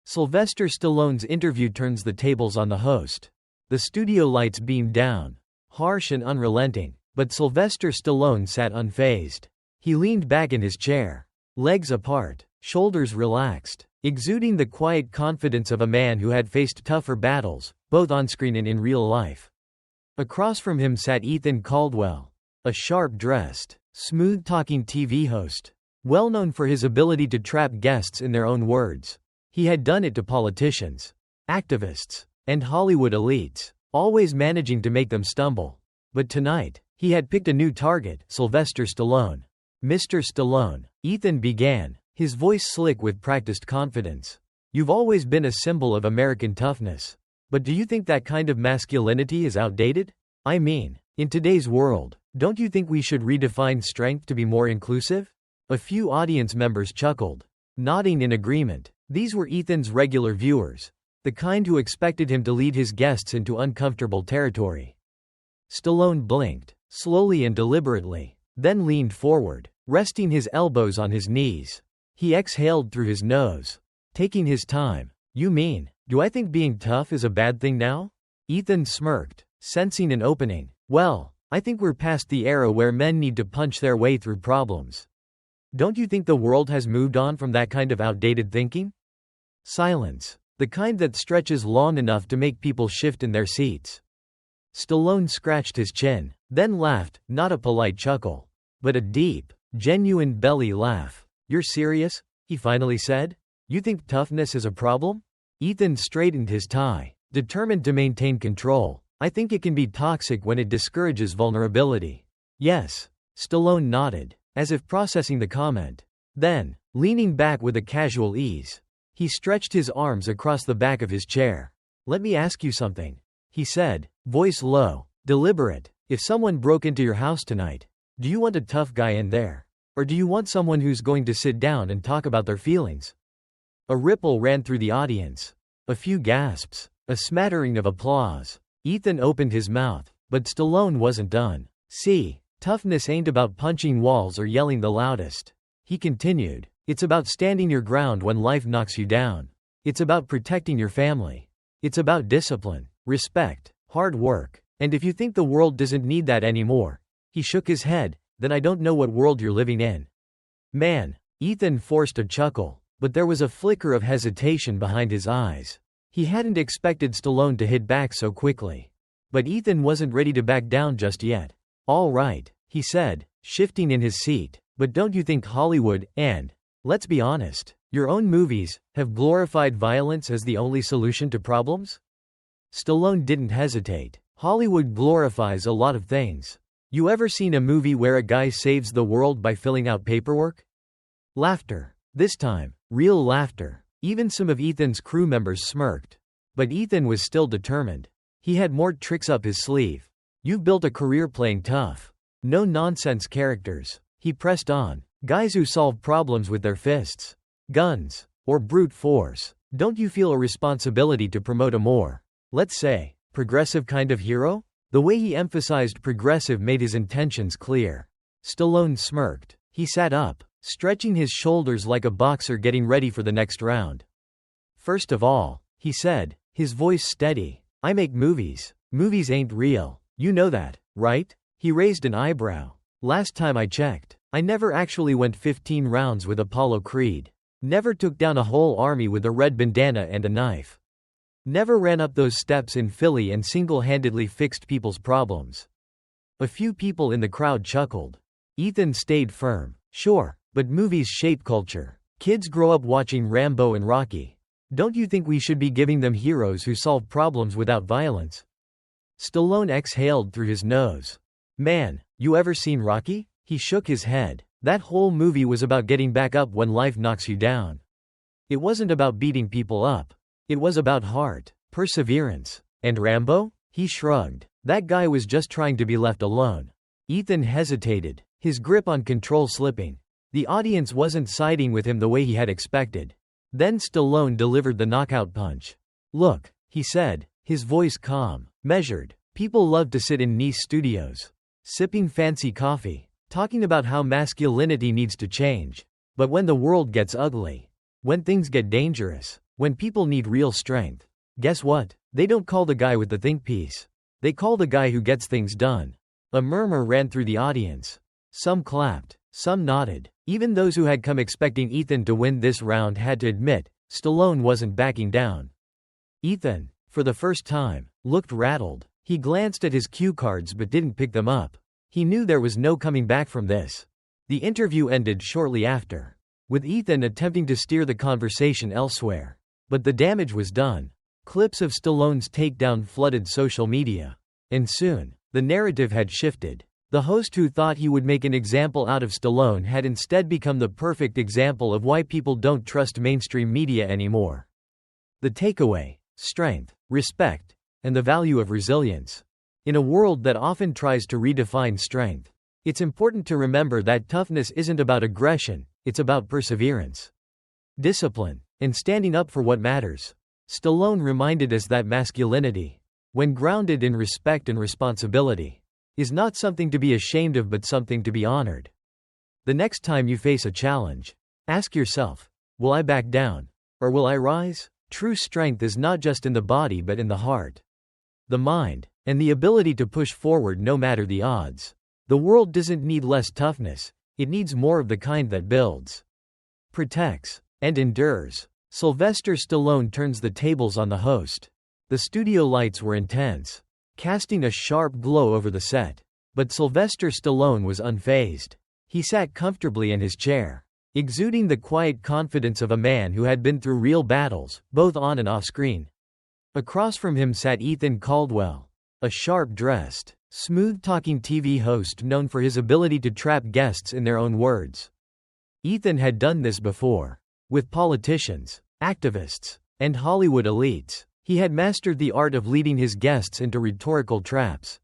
Sylvester Stallone's interview turns the tables on the host. The studio lights beam down, harsh and unrelenting, but Sylvester Stallone sat unfazed. He leaned back in his chair, legs apart, shoulders relaxed, exuding the quiet confidence of a man who had faced tougher battles, both on-screen and in real life. Across from him sat Ethan Caldwell, a sharp-dressed, smooth-talking TV host, well known for his ability to trap guests in their own words. He had done it to politicians, activists, and Hollywood elites, always managing to make them stumble. But tonight, he had picked a new target, Sylvester Stallone. "Mr. Stallone," Ethan began, his voice slick with practiced confidence. "You've always been a symbol of American toughness. But do you think that kind of masculinity is outdated? I mean, in today's world, don't you think we should redefine strength to be more inclusive?" A few audience members chuckled, nodding in agreement. These were Ethan's regular viewers, the kind who expected him to lead his guests into uncomfortable territory. Stallone blinked, slowly and deliberately, then leaned forward, resting his elbows on his knees. He exhaled through his nose, taking his time. "You mean, do I think being tough is a bad thing now?" Ethan smirked, sensing an opening. "Well, I think we're past the era where men need to punch their way through problems. Don't you think the world has moved on from that kind of outdated thinking?" Silence, the kind that stretches long enough to make people shift in their seats. Stallone scratched his chin, then laughed, not a polite chuckle, but a deep, genuine belly laugh. "You're serious?" he finally said. "You think toughness is a problem?" Ethan straightened his tie, determined to maintain control. "I think it can be toxic when it discourages vulnerability." "Yes." Stallone nodded, as if processing the comment. Then, leaning back with a casual ease, he stretched his arms across the back of his chair. "Let me ask you something," he said, voice low, deliberate. "If someone broke into your house tonight, do you want a tough guy in there? Or do you want someone who's going to sit down and talk about their feelings?" A ripple ran through the audience. A few gasps, a smattering of applause. Ethan opened his mouth, but Stallone wasn't done. "See, toughness ain't about punching walls or yelling the loudest," he continued. "It's about standing your ground when life knocks you down. It's about protecting your family. It's about discipline, respect, hard work. And if you think the world doesn't need that anymore," he shook his head, "then I don't know what world you're living in." "Man," Ethan forced a chuckle, but there was a flicker of hesitation behind his eyes. He hadn't expected Stallone to hit back so quickly. But Ethan wasn't ready to back down just yet. "All right," he said, shifting in his seat, "but don't you think Hollywood, and, let's be honest, your own movies, have glorified violence as the only solution to problems?" Stallone didn't hesitate. "Hollywood glorifies a lot of things. You ever seen a movie where a guy saves the world by filling out paperwork?" Laughter. This time, real laughter. Even some of Ethan's crew members smirked. But Ethan was still determined. He had more tricks up his sleeve. "You've built a career playing tough. No nonsense characters," he pressed on. "Guys who solve problems with their fists, guns, or brute force. Don't you feel a responsibility to promote a more, let's say, progressive kind of hero?" The way he emphasized progressive made his intentions clear. Stallone smirked. He sat up, stretching his shoulders like a boxer getting ready for the next round. "First of all," he said, his voice steady, "I make movies. Movies ain't real. You know that, right?" He raised an eyebrow. "Last time I checked, I never actually went 15 rounds with Apollo Creed. Never took down a whole army with a red bandana and a knife. Never ran up those steps in Philly and single-handedly fixed people's problems." A few people in the crowd chuckled. Ethan stayed firm. "Sure, but movies shape culture. Kids grow up watching Rambo and Rocky. Don't you think we should be giving them heroes who solve problems without violence?" Stallone exhaled through his nose. "Man, you ever seen Rocky?" He shook his head. "That whole movie was about getting back up when life knocks you down. It wasn't about beating people up. It was about heart, perseverance. And Rambo?" He shrugged. "That guy was just trying to be left alone." Ethan hesitated, his grip on control slipping. The audience wasn't siding with him the way he had expected. Then Stallone delivered the knockout punch. "Look," he said, his voice calm, measured. "People love to sit in nice studios, sipping fancy coffee, talking about how masculinity needs to change. But when the world gets ugly, when things get dangerous, When people need real strength, guess what? They don't call the guy with the think piece. They call the guy who gets things done. A murmur ran through the audience. Some clapped, some nodded. Even those who had come expecting Ethan to win this round had to admit, Stallone wasn't backing down. Ethan, for the first time, looked rattled. He glanced at his cue cards but didn't pick them up. He knew there was no coming back from this. The interview ended shortly after, with Ethan attempting to steer the conversation elsewhere. But the damage was done. Clips of Stallone's takedown flooded social media. And soon, the narrative had shifted. The host who thought he would make an example out of Stallone had instead become the perfect example of why people don't trust mainstream media anymore. The takeaway: strength, respect, and the value of resilience. In a world that often tries to redefine strength, it's important to remember that toughness isn't about aggression, it's about perseverance, discipline, and standing up for what matters. Stallone reminded us that masculinity, when grounded in respect and responsibility, is not something to be ashamed of but something to be honored. The next time you face a challenge, ask yourself, will I back down? Or will I rise? True strength is not just in the body but in the heart, the mind, and the ability to push forward no matter the odds. The world doesn't need less toughness, it needs more of the kind that builds, protects, and endures. Sylvester Stallone turns the tables on the host. The studio lights were intense, casting a sharp glow over the set. But Sylvester Stallone was unfazed. He sat comfortably in his chair, exuding the quiet confidence of a man who had been through real battles, both on and off screen. Across from him sat Ethan Caldwell, a sharp-dressed, smooth-talking TV host known for his ability to trap guests in their own words. Ethan had done this before. With politicians, activists, and Hollywood elites, he had mastered the art of leading his guests into rhetorical traps,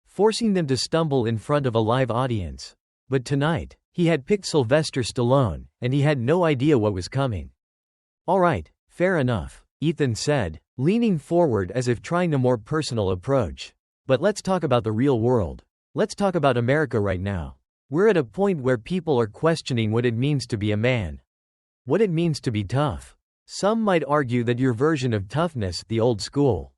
forcing them to stumble in front of a live audience. But tonight, he had picked Sylvester Stallone, and he had no idea what was coming. "All right, fair enough," Ethan said, leaning forward as if trying a more personal approach. "But let's talk about the real world. Let's talk about America right now. We're at a point where people are questioning what it means to be a man. What it means to be tough. Some might argue that your version of toughness, the old school,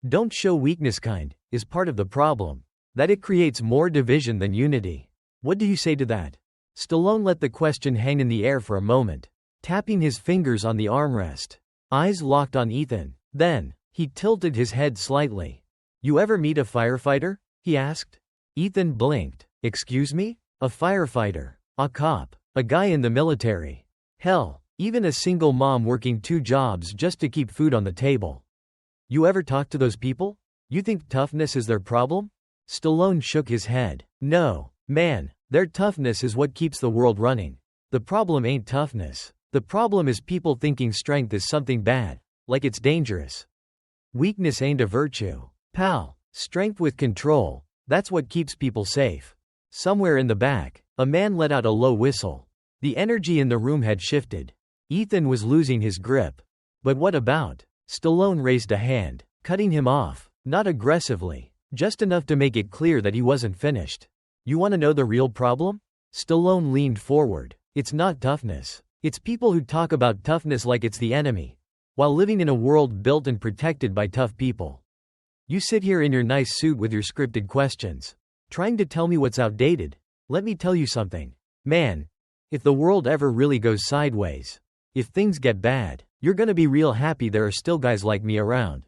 don't show weakness kind, is part of the problem. That it creates more division than unity. What do you say to that?" Stallone let the question hang in the air for a moment, tapping his fingers on the armrest. Eyes locked on Ethan. Then, he tilted his head slightly. "You ever meet a firefighter?" he asked. Ethan blinked. "Excuse me? A firefighter? A cop? A guy in the military? Hell, even a single mom working 2 jobs just to keep food on the table. You ever talk to those people? You think toughness is their problem?" Stallone shook his head. "No, man, their toughness is what keeps the world running. The problem ain't toughness. The problem is people thinking strength is something bad, like it's dangerous. Weakness ain't a virtue, pal. Strength with control, that's what keeps people safe." Somewhere in the back, a man let out a low whistle. The energy in the room had shifted. Ethan was losing his grip. "But what about?" Stallone raised a hand, cutting him off, not aggressively, just enough to make it clear that he wasn't finished. "You want to know the real problem?" Stallone leaned forward. "It's not toughness. It's people who talk about toughness like it's the enemy, while living in a world built and protected by tough people. You sit here in your nice suit with your scripted questions, trying to tell me what's outdated. Let me tell you something, man. If the world ever really goes sideways, if things get bad, you're gonna be real happy there are still guys like me around."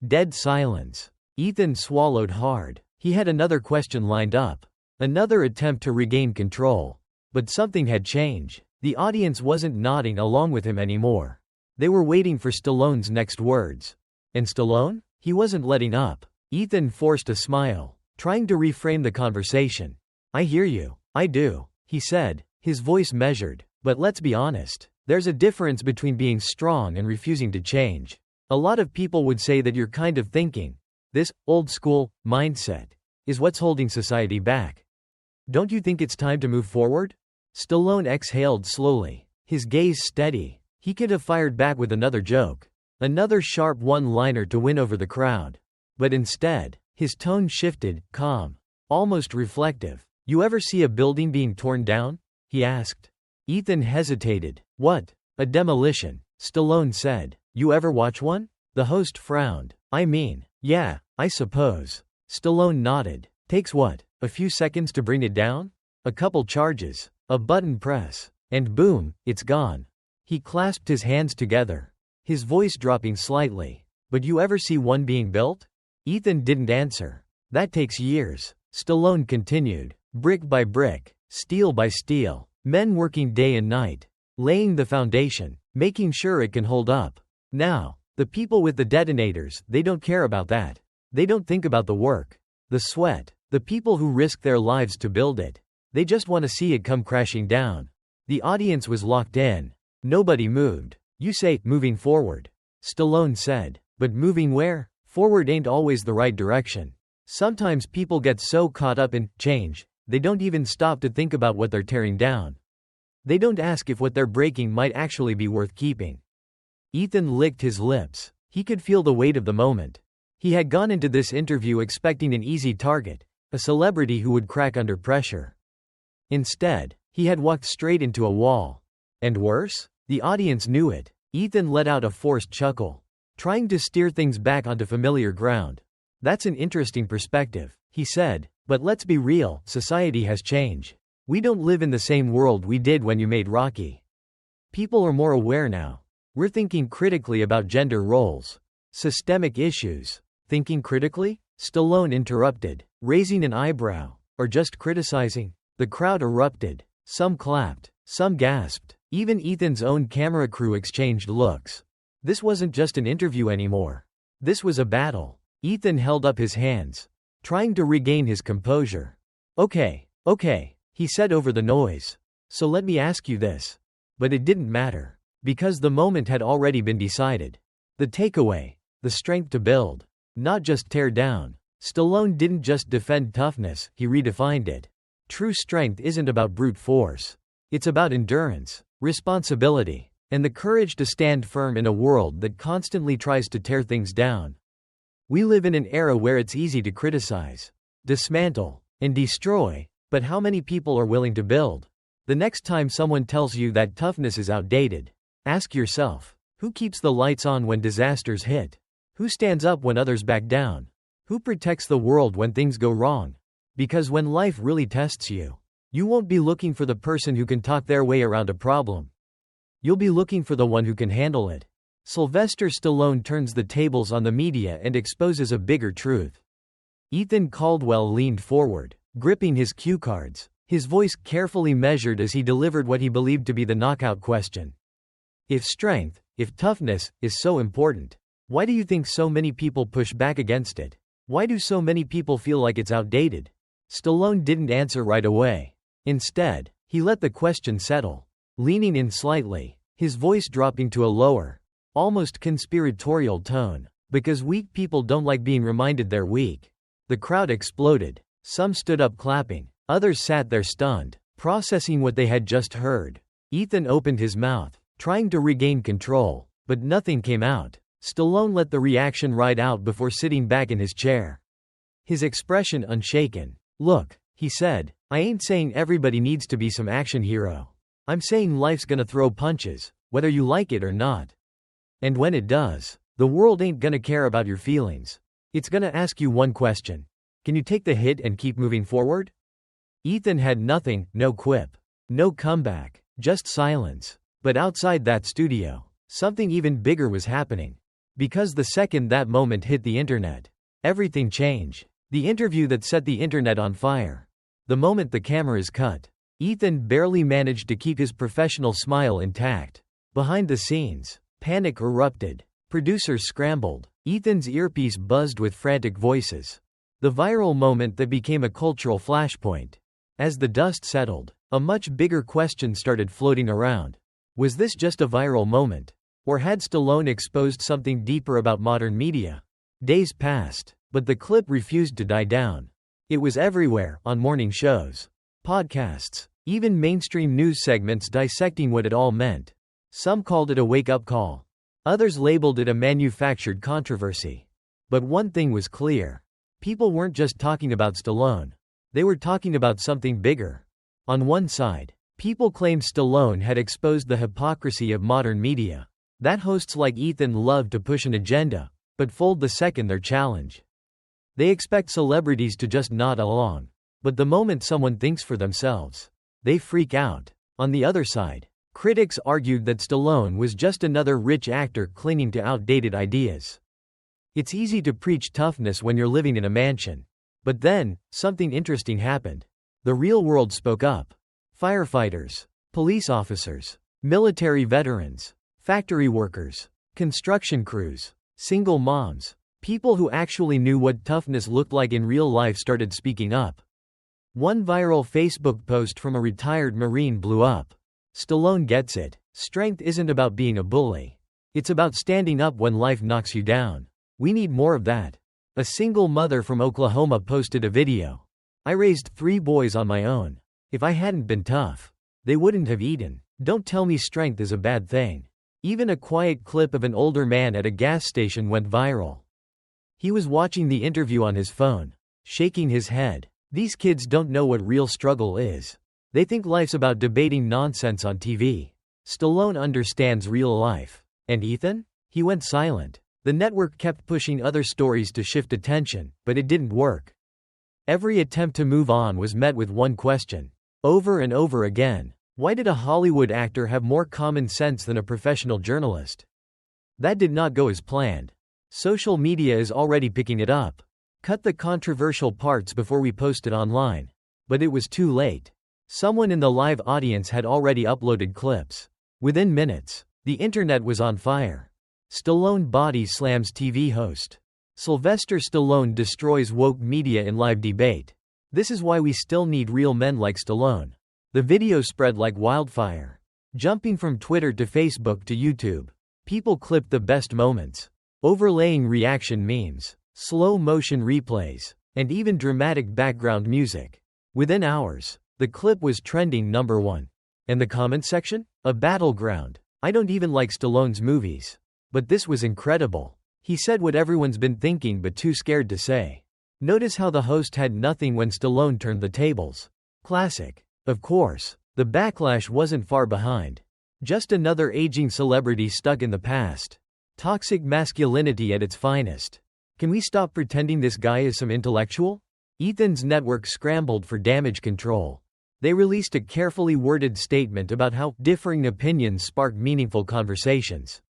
Dead silence. Ethan swallowed hard. He had another question lined up. Another attempt to regain control. But something had changed. The audience wasn't nodding along with him anymore. They were waiting for Stallone's next words. And Stallone? He wasn't letting up. Ethan forced a smile, trying to reframe the conversation. "I hear you. I do," he said, his voice measured. "But let's be honest. There's a difference between being strong and refusing to change. A lot of people would say that your kind of thinking, this old school mindset, is what's holding society back. Don't you think it's time to move forward?" Stallone exhaled slowly, his gaze steady. He could have fired back with another joke, another sharp one-liner to win over the crowd. But instead, his tone shifted, calm, almost reflective. "You ever see a building being torn down?" he asked. Ethan hesitated. "What? A demolition?" Stallone said. You ever watch one? The host frowned. I mean, yeah, I suppose. Stallone nodded. Takes what? A few seconds to bring it down? A couple charges. A button press. And boom, it's gone. He clasped his hands together, his voice dropping slightly. But you ever see one being built? Ethan didn't answer. That takes years. Stallone continued. Brick by brick, steel by steel, men working day and night, laying the foundation, making sure it can hold up. Now, the people with the detonators, they don't care about that. They don't think about the work, the sweat, the people who risk their lives to build it. They just want to see it come crashing down. The audience was locked in. Nobody moved. You say, moving forward. Stallone said. But moving where? Forward ain't always the right direction. Sometimes people get so caught up in change, they don't even stop to think about what they're tearing down. They don't ask if what they're breaking might actually be worth keeping. Ethan licked his lips. He could feel the weight of the moment. He had gone into this interview expecting an easy target, a celebrity who would crack under pressure. Instead, he had walked straight into a wall. And worse? The audience knew it. Ethan let out a forced chuckle, trying to steer things back onto familiar ground. That's an interesting perspective, he said, but let's be real, society has changed. We don't live in the same world we did when you made Rocky. People are more aware now. We're thinking critically about gender roles, systemic issues. Thinking critically? Stallone interrupted, raising an eyebrow. Or just criticizing? The crowd erupted. Some clapped. Some gasped. Even Ethan's own camera crew exchanged looks. This wasn't just an interview anymore. This was a battle. Ethan held up his hands, trying to regain his composure. Okay, he said over the noise. So let me ask you this. But it didn't matter, because the moment had already been decided. The takeaway, the strength to build, not just tear down. Stallone didn't just defend toughness, he redefined it. True strength isn't about brute force. It's about endurance, responsibility, and the courage to stand firm in a world that constantly tries to tear things down. We live in an era where it's easy to criticize, dismantle, and destroy, but how many people are willing to build? The next time someone tells you that toughness is outdated, ask yourself, who keeps the lights on when disasters hit? Who stands up when others back down? Who protects the world when things go wrong? Because when life really tests you, you won't be looking for the person who can talk their way around a problem. You'll be looking for the one who can handle it. Sylvester Stallone turns the tables on the media and exposes a bigger truth. Ethan Caldwell leaned forward, gripping his cue cards, his voice carefully measured as he delivered what he believed to be the knockout question. If strength, if toughness, is so important, why do you think so many people push back against it? Why do so many people feel like it's outdated? Stallone didn't answer right away. Instead, he let the question settle, leaning in slightly, his voice dropping to a lower, almost conspiratorial tone. Because weak people don't like being reminded they're weak. The crowd exploded. Some stood up clapping. Others sat there stunned, processing what they had just heard. Ethan opened his mouth, trying to regain control, but nothing came out. Stallone let the reaction ride out before sitting back in his chair, his expression unshaken. Look, he said, I ain't saying everybody needs to be some action hero. I'm saying life's gonna throw punches, whether you like it or not. And when it does, the world ain't gonna care about your feelings. It's gonna ask you one question. Can you take the hit and keep moving forward? Ethan had nothing, no quip, no comeback, just silence. But outside that studio, something even bigger was happening. Because the second that moment hit the internet, everything changed. The interview that set the internet on fire. The moment the camera is cut, Ethan barely managed to keep his professional smile intact. Behind the scenes, panic erupted. Producers scrambled. Ethan's earpiece buzzed with frantic voices. The viral moment that became a cultural flashpoint. As the dust settled, a much bigger question started floating around. Was this just a viral moment? Or had Stallone exposed something deeper about modern media? Days passed, but the clip refused to die down. It was everywhere, on morning shows, podcasts, even mainstream news segments dissecting what it all meant. Some called it a wake-up call. Others labeled it a manufactured controversy. But one thing was clear. People weren't just talking about Stallone. They were talking about something bigger. On one side, people claimed Stallone had exposed the hypocrisy of modern media. that hosts like Ethan love to push an agenda, but fold the second they're challenged. They expect celebrities to just nod along. But the moment someone thinks for themselves, they freak out. On the other side, critics argued that Stallone was just another rich actor clinging to outdated ideas. It's easy to preach toughness when you're living in a mansion. But then, something interesting happened. The real world spoke up. Firefighters, police officers, military veterans, factory workers, construction crews, single moms, people who actually knew what toughness looked like in real life started speaking up. One viral Facebook post from a retired Marine blew up. Stallone gets it. Strength isn't about being a bully. It's about standing up when life knocks you down. We need more of that. A single mother from Oklahoma posted a video. I raised 3 boys on my own. If I hadn't been tough, they wouldn't have eaten. Don't tell me strength is a bad thing. Even a quiet clip of an older man at a gas station went viral. He was watching the interview on his phone, shaking his head. These kids don't know what real struggle is. They think life's about debating nonsense on TV. Stallone understands real life. And Ethan? He went silent. The network kept pushing other stories to shift attention, but it didn't work. Every attempt to move on was met with one question. Over and over again. Why did a Hollywood actor have more common sense than a professional journalist? That did not go as planned. Social media is already picking it up. Cut the controversial parts before we post it online. But it was too late. Someone in the live audience had already uploaded clips. Within minutes, the internet was on fire. Stallone body slams TV host. Sylvester Stallone destroys woke media in live debate. This is why we still need real men like Stallone. The video spread like wildfire. Jumping from Twitter to Facebook to YouTube. People clipped the best moments. Overlaying reaction memes, slow motion replays, and even dramatic background music. Within hours, the clip was trending #1. And the comment section? A battleground. I don't even like Stallone's movies. But this was incredible. He said what everyone's been thinking but too scared to say. Notice how the host had nothing when Stallone turned the tables. Classic. Of course, the backlash wasn't far behind. Just another aging celebrity stuck in the past. Toxic masculinity at its finest. Can we stop pretending this guy is some intellectual? Ethan's network scrambled for damage control. They released a carefully worded statement about how differing opinions spark meaningful conversations.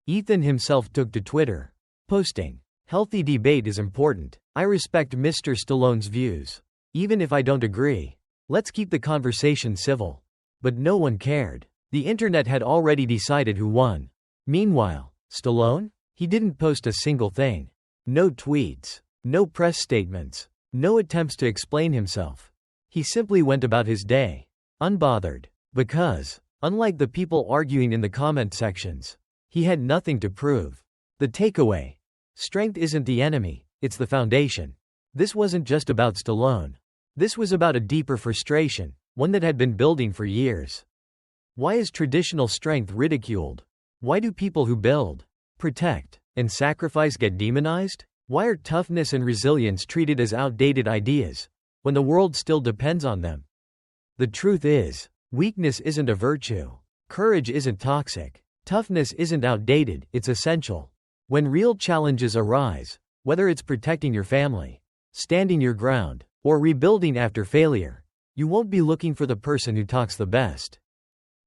Ethan himself took to Twitter, posting, "Healthy debate is important. I respect Mr. Stallone's views. Even if I don't agree. Let's keep the conversation civil." But no one cared. The internet had already decided who won. Meanwhile, Stallone? He didn't post a single thing. No tweets. No press statements. No attempts to explain himself. He simply went about his day. Unbothered. Because, unlike the people arguing in the comment sections, he had nothing to prove. The takeaway. Strength isn't the enemy, it's the foundation. This wasn't just about Stallone. This was about a deeper frustration, one that had been building for years. Why is traditional strength ridiculed? Why do people who build, protect, and sacrifice get demonized? Why are toughness and resilience treated as outdated ideas, when the world still depends on them? The truth is, weakness isn't a virtue. Courage isn't toxic. Toughness isn't outdated, it's essential. When real challenges arise, whether it's protecting your family, standing your ground, or rebuilding after failure, you won't be looking for the person who talks the best.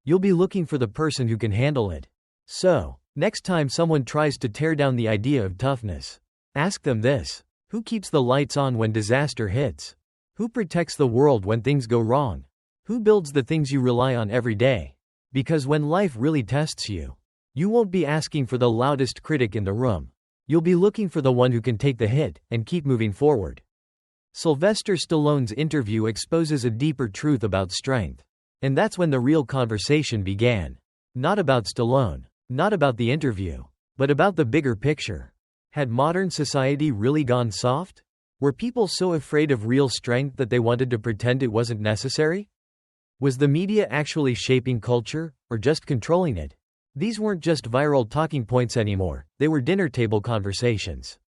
You'll be looking for the person who can handle it. So, next time someone tries to tear down the idea of toughness, ask them this: who keeps the lights on when disaster hits? Who protects the world when things go wrong? Who builds the things you rely on every day? Because when life really tests you, you won't be asking for the loudest critic in the room. You'll be looking for the one who can take the hit and keep moving forward. Sylvester Stallone's interview exposes a deeper truth about strength. And that's when the real conversation began. Not about Stallone, not about the interview, but about the bigger picture. Had modern society really gone soft? Were people so afraid of real strength that they wanted to pretend it wasn't necessary? Was the media actually shaping culture, or just controlling it? These weren't just viral talking points anymore, they were dinner table conversations.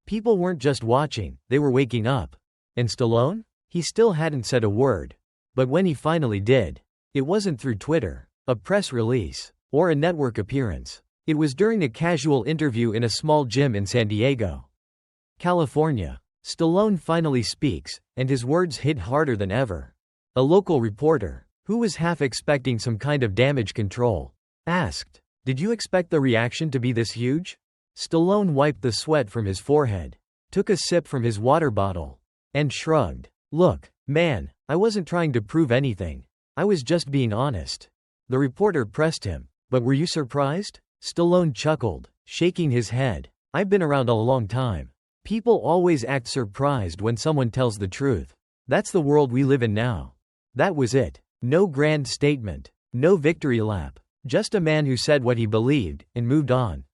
People weren't just watching, they were waking up. And Stallone? He still hadn't said a word. But when he finally did, it wasn't through Twitter, a press release, or a network appearance. It was during a casual interview in a small gym in San Diego, California. Stallone finally speaks, and his words hit harder than ever. A local reporter, who was half expecting some kind of damage control, asked, "Did you expect the reaction to be this huge?" Stallone wiped the sweat from his forehead, took a sip from his water bottle, and shrugged. "Look, man, I wasn't trying to prove anything. I was just being honest." The reporter pressed him, "But were you surprised?" Stallone chuckled, shaking his head. "I've been around a long time. People always act surprised when someone tells the truth. That's the world we live in now." That was it. No grand statement, no victory lap. Just a man who said what he believed, and moved on.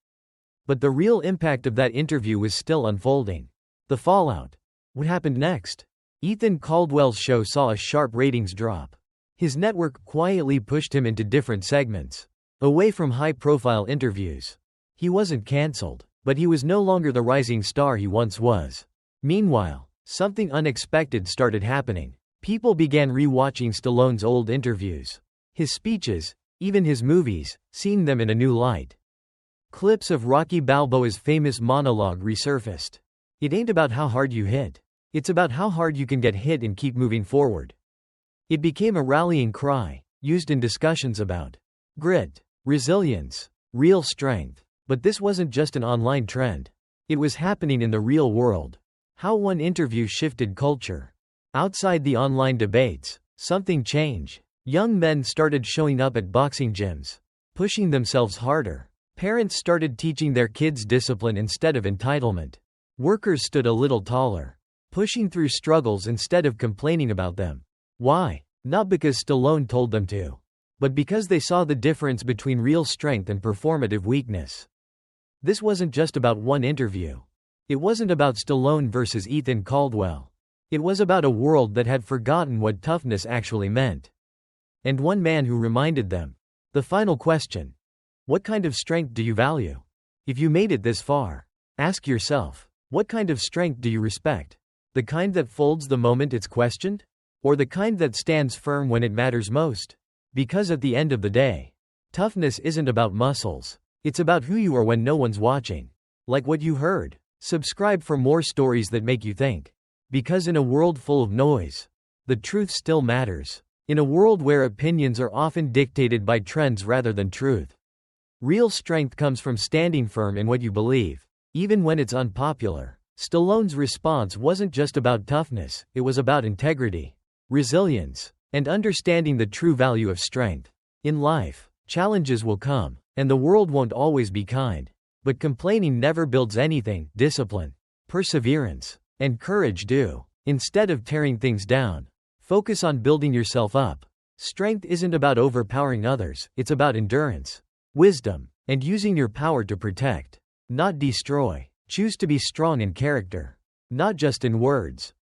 But the real impact of that interview was still unfolding. The fallout. What happened next? Ethan Caldwell's show saw a sharp ratings drop. His network quietly pushed him into different segments, away from high-profile interviews. He wasn't cancelled, but he was no longer the rising star he once was. Meanwhile, something unexpected started happening. People began re-watching Stallone's old interviews, his speeches, even his movies, seeing them in a new light. Clips of Rocky Balboa's famous monologue resurfaced. "It ain't about how hard you hit. It's about how hard you can get hit and keep moving forward." It became a rallying cry, used in discussions about grit, resilience, real strength. But this wasn't just an online trend. It was happening in the real world. How one interview shifted culture. Outside the online debates, something changed. Young men started showing up at boxing gyms, pushing themselves harder. Parents started teaching their kids discipline instead of entitlement. Workers stood a little taller, pushing through struggles instead of complaining about them. Why? Not because Stallone told them to, but because they saw the difference between real strength and performative weakness. This wasn't just about one interview. It wasn't about Stallone versus Ethan Caldwell. It was about a world that had forgotten what toughness actually meant. And one man who reminded them. The final question. What kind of strength do you value? If you made it this far, ask yourself, what kind of strength do you respect? The kind that folds the moment it's questioned? Or the kind that stands firm when it matters most? Because at the end of the day, toughness isn't about muscles. It's about who you are when no one's watching. Like what you heard. Subscribe for more stories that make you think. Because in a world full of noise, the truth still matters. In a world where opinions are often dictated by trends rather than truth, real strength comes from standing firm in what you believe, even when it's unpopular. Stallone's response wasn't just about toughness, it was about integrity, resilience, and understanding the true value of strength. In life, challenges will come, and the world won't always be kind. But complaining never builds anything. Discipline, perseverance, and courage do. Instead of tearing things down, focus on building yourself up. Strength isn't about overpowering others, it's about endurance, wisdom, and using your power to protect, not destroy. Choose to be strong in character, not just in words.